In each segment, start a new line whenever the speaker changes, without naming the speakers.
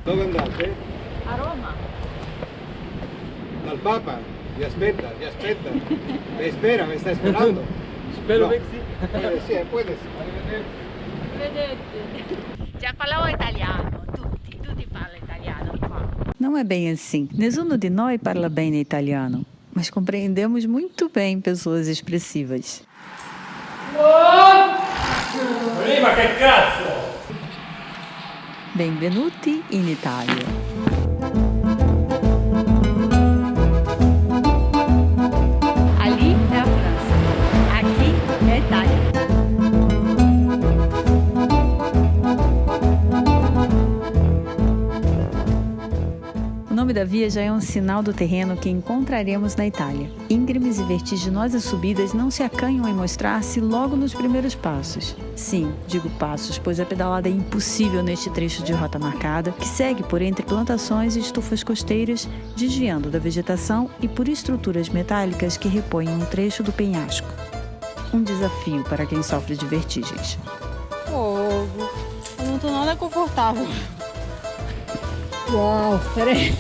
Dove andate?
A Roma.
Dal Papa? Vi aspetta, vi aspetta. Mi spera, mi sta esperando?
Spero
No.
che sì.
Puede ser. Arrivederci.
Vedete. Já falava italiano, tutti parlam italiano qua.
Não é bem assim. Nessuno di noi parla bene italiano, mas compreendemos muito bem pessoas expressivas.
Ma che cazzo!
Benvenuti in Italia.
Ali é a França, aqui é a Itália.
O nome da via já é um sinal do terreno que encontraremos na Itália. Íngremes e vertiginosas subidas não se acanham em mostrar-se logo nos primeiros passos. Sim, digo passos, pois a pedalada é impossível neste trecho de rota marcada, que segue por entre plantações e estufas costeiras, desviando da vegetação e por estruturas metálicas que repõem um trecho do penhasco. Um desafio para quem sofre de vertigens.
Fogo, eu não tô nada confortável. Uau, peraí.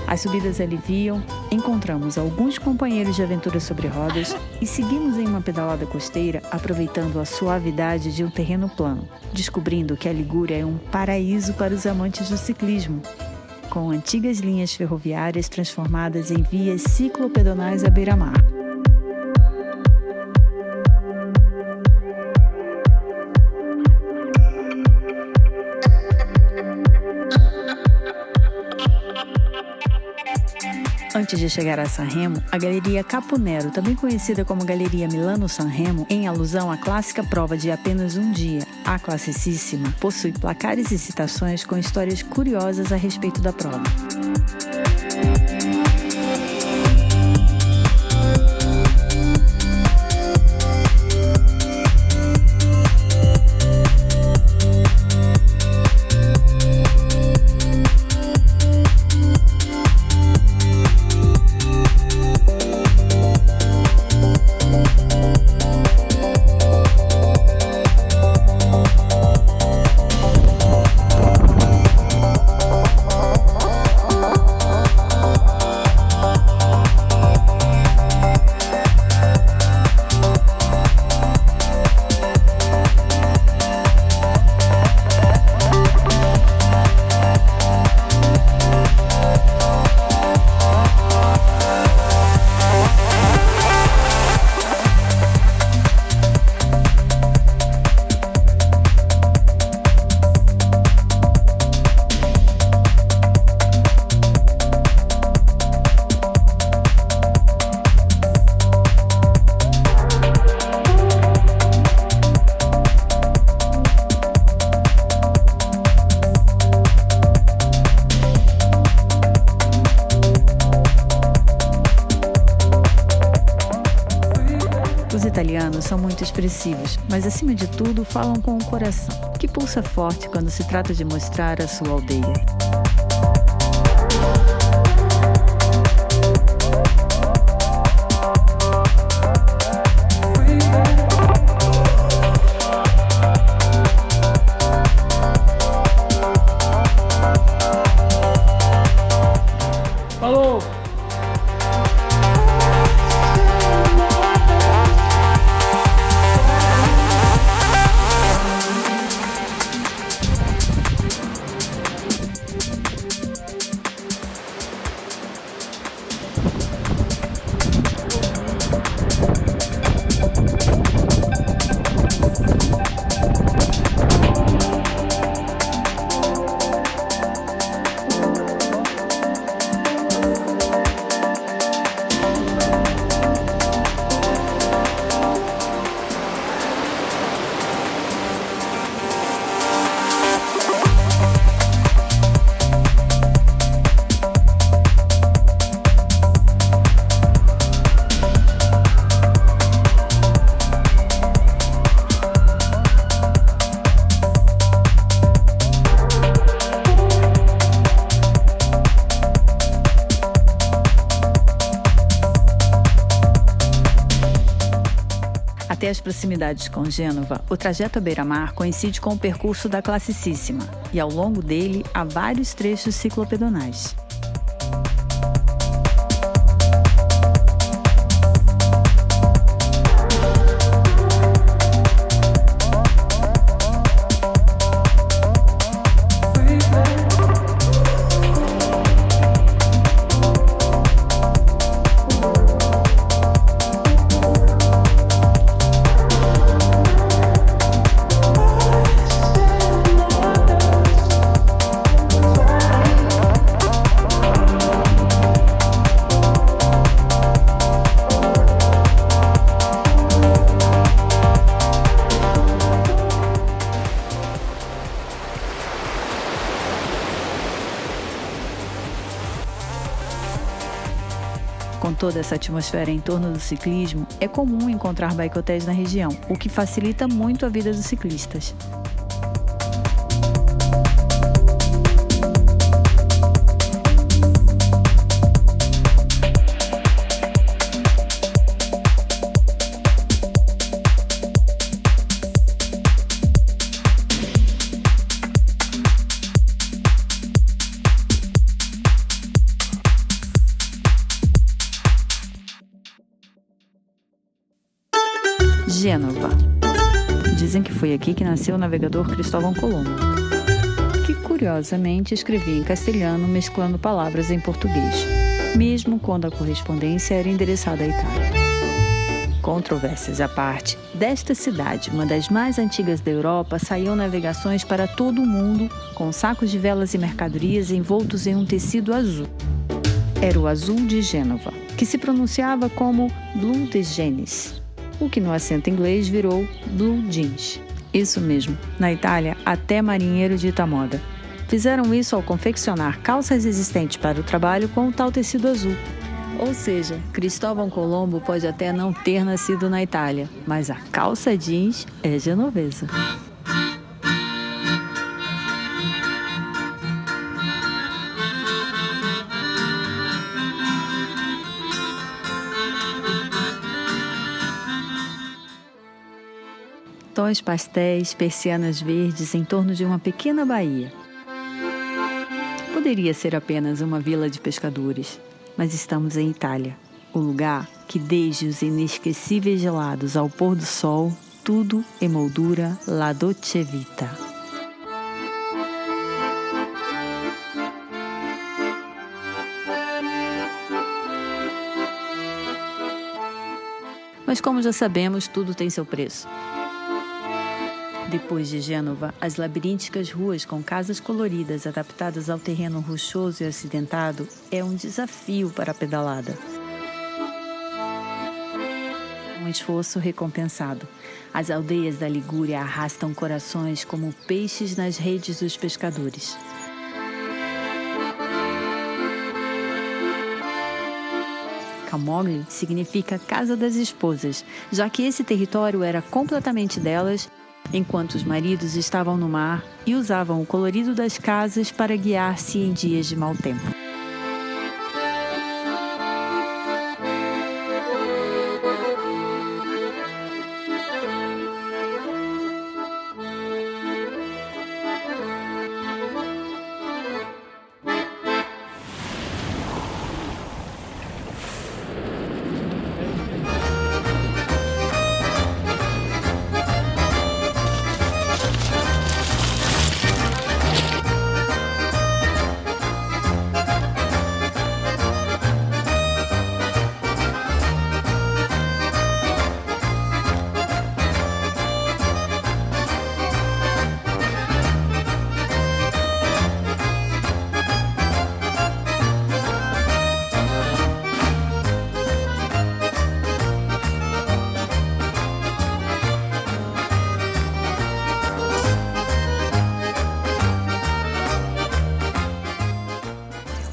As subidas aliviam, encontramos alguns companheiros de aventura sobre rodas e seguimos em uma pedalada costeira, aproveitando a suavidade de um terreno plano, descobrindo que a Ligúria é um paraíso para os amantes do ciclismo, com antigas linhas ferroviárias transformadas em vias ciclopedonais à beira-mar. Antes de chegar a Sanremo, a Galeria Caponero, também conhecida como Galeria Milano-Sanremo, em alusão à clássica prova de apenas um dia, a Classicissima, possui placares e citações com histórias curiosas a respeito da prova. Os italianos são muito expressivos, mas acima de tudo falam com o coração, que pulsa forte quando se trata de mostrar a sua aldeia.
Falou!
Até as proximidades com Gênova, o trajeto à beira-mar coincide com o percurso da Classicissima, e ao longo dele há vários trechos ciclopedonais. Com toda essa atmosfera em torno do ciclismo, é comum encontrar bike-hotéis na região, o que facilita muito a vida dos ciclistas. Gênova. Dizem que foi aqui que nasceu o navegador Cristóvão Colombo, que curiosamente escrevia em castelhano mesclando palavras em português, mesmo quando a correspondência era endereçada à Itália. Controvérsias à parte, desta cidade, uma das mais antigas da Europa, saíam navegações para todo o mundo com sacos de velas e mercadorias envoltos em um tecido azul. Era o azul de Gênova, que se pronunciava como Blue de Genis, o que no acento inglês virou Blue Jeans. Isso mesmo, na Itália, até marinheiro dita moda. Fizeram isso ao confeccionar calças resistentes para o trabalho com o tal tecido azul. Ou seja, Cristóvão Colombo pode até não ter nascido na Itália, mas a calça jeans é genovesa. Tons pastéis, persianas verdes em torno de uma pequena baía. Poderia ser apenas uma vila de pescadores, mas estamos em Itália, o lugar que desde os inesquecíveis gelados ao pôr do sol, tudo emoldura la dolce vita. Mas como já sabemos, tudo tem seu preço. Depois de Gênova, as labirínticas ruas com casas coloridas adaptadas ao terreno rochoso e acidentado é um desafio para a pedalada. Um esforço recompensado. As aldeias da Ligúria arrastam corações como peixes nas redes dos pescadores. Camogli significa Casa das Esposas, já que esse território era completamente delas, enquanto os maridos estavam no mar e usavam o colorido das casas para guiar-se em dias de mau tempo.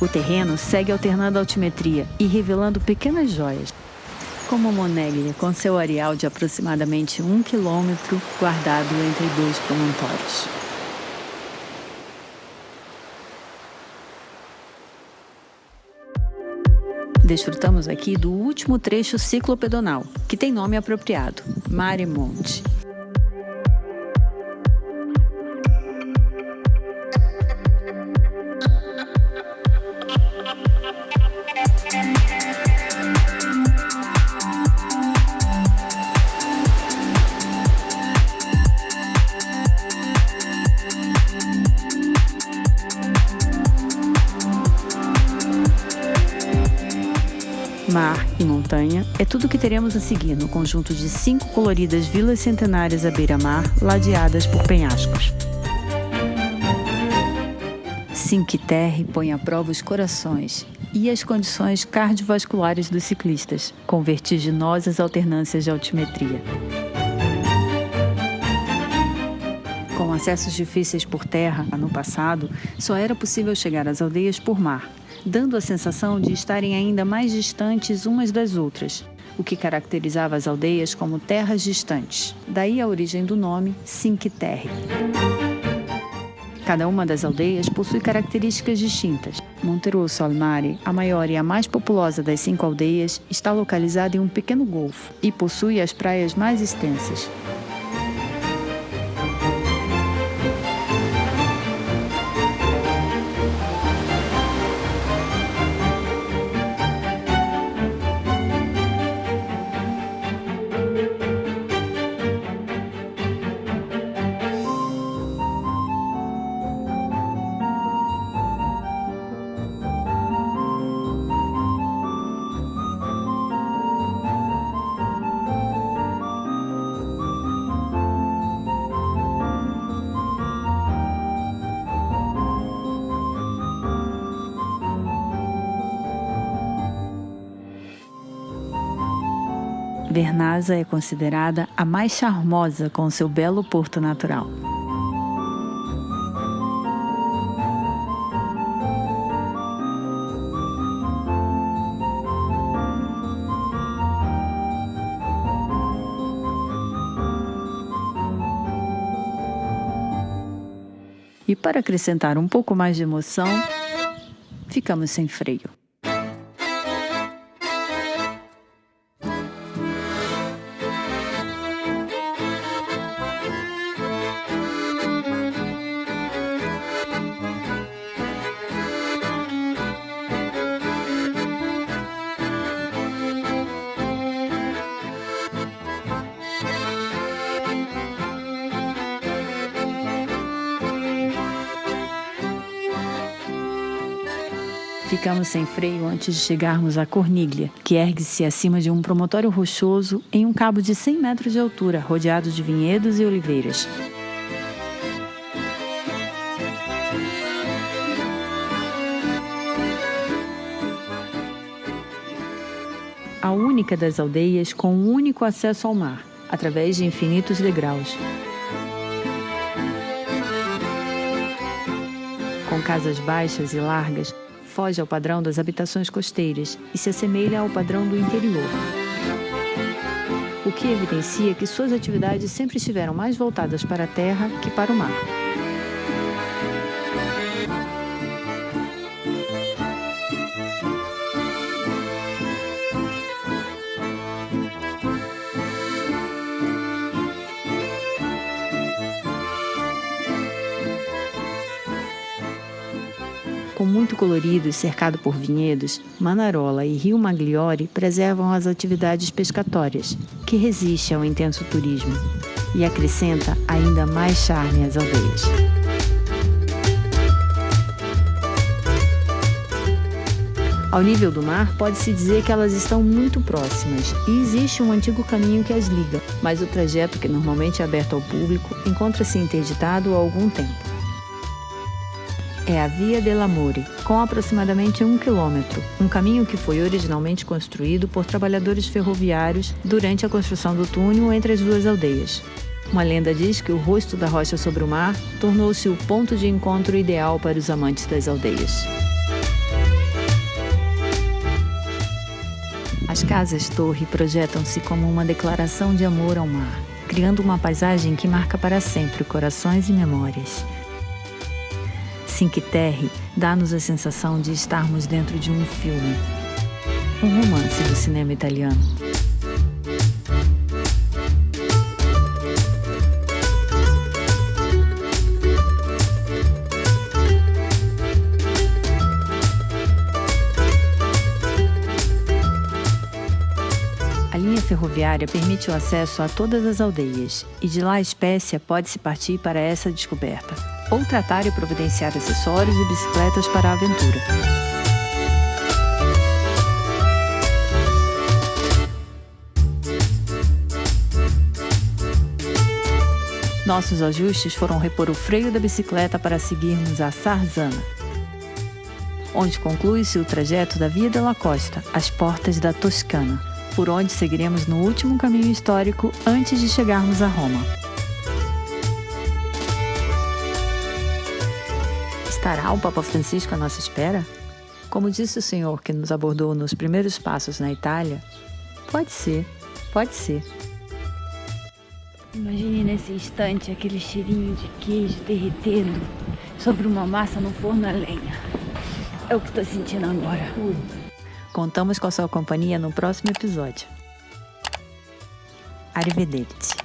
O terreno segue alternando altimetria e revelando pequenas joias, como Moneglia, com seu areal de aproximadamente 1 quilômetro guardado entre dois promontórios. Desfrutamos aqui do último trecho ciclopedonal, que tem nome apropriado, Mare Monte. Mar e montanha é tudo que teremos a seguir no conjunto de 5 coloridas vilas centenárias à beira-mar, ladeadas por penhascos. Cinque Terre põe à prova os corações e as condições cardiovasculares dos ciclistas, com vertiginosas alternâncias de altimetria. Com acessos difíceis por terra, no passado, só era possível chegar às aldeias por mar, dando a sensação de estarem ainda mais distantes umas das outras, o que caracterizava as aldeias como terras distantes. Daí a origem do nome Cinque Terre. Cada uma das aldeias possui características distintas. Monterosso al Mare, a maior e a mais populosa das 5 aldeias, está localizada em um pequeno golfo e possui as praias mais extensas. Vernazza é considerada a mais charmosa com seu belo porto natural. E para acrescentar um pouco mais de emoção, ficamos sem freio. Ficamos sem freio antes de chegarmos à Corniglia, que ergue-se acima de um promontório rochoso em um cabo de 100 metros de altura, rodeado de vinhedos e oliveiras. A única das aldeias com um único acesso ao mar, através de infinitos degraus. Com casas baixas e largas, foge ao padrão das habitações costeiras e se assemelha ao padrão do interior, o que evidencia que suas atividades sempre estiveram mais voltadas para a terra que para o mar. Com muito colorido e cercado por vinhedos, Manarola e Rio Magliore preservam as atividades pescatórias, que resiste ao intenso turismo e acrescenta ainda mais charme às aldeias. Ao nível do mar, pode-se dizer que elas estão muito próximas e existe um antigo caminho que as liga, mas o trajeto, que normalmente é aberto ao público, encontra-se interditado há algum tempo. É a Via dell'Amore, com aproximadamente 1 quilômetro, um caminho que foi originalmente construído por trabalhadores ferroviários durante a construção do túnel entre as duas aldeias. Uma lenda diz que o rosto da rocha sobre o mar tornou-se o ponto de encontro ideal para os amantes das aldeias. As casas-torre projetam-se como uma declaração de amor ao mar, criando uma paisagem que marca para sempre corações e memórias. Cinque Terre dá-nos a sensação de estarmos dentro de um filme. um romance do cinema italiano. A linha ferroviária permite o acesso a todas as aldeias, e de lá a Spezia pode-se partir para essa descoberta, ou tratar e providenciar acessórios e bicicletas para a aventura. Nossos ajustes foram repor o freio da bicicleta para seguirmos a Sarzana, onde conclui-se o trajeto da Via della Costa, às portas da Toscana, por onde seguiremos no último caminho histórico antes de chegarmos a Roma. Estará o Papa Francisco à nossa espera? Como disse o senhor que nos abordou nos primeiros passos na Itália, pode ser, pode ser.
Imagine nesse instante aquele cheirinho de queijo derretendo sobre uma massa no forno a lenha. É o que estou sentindo agora.
Contamos com a sua companhia no próximo episódio. Arrivederci.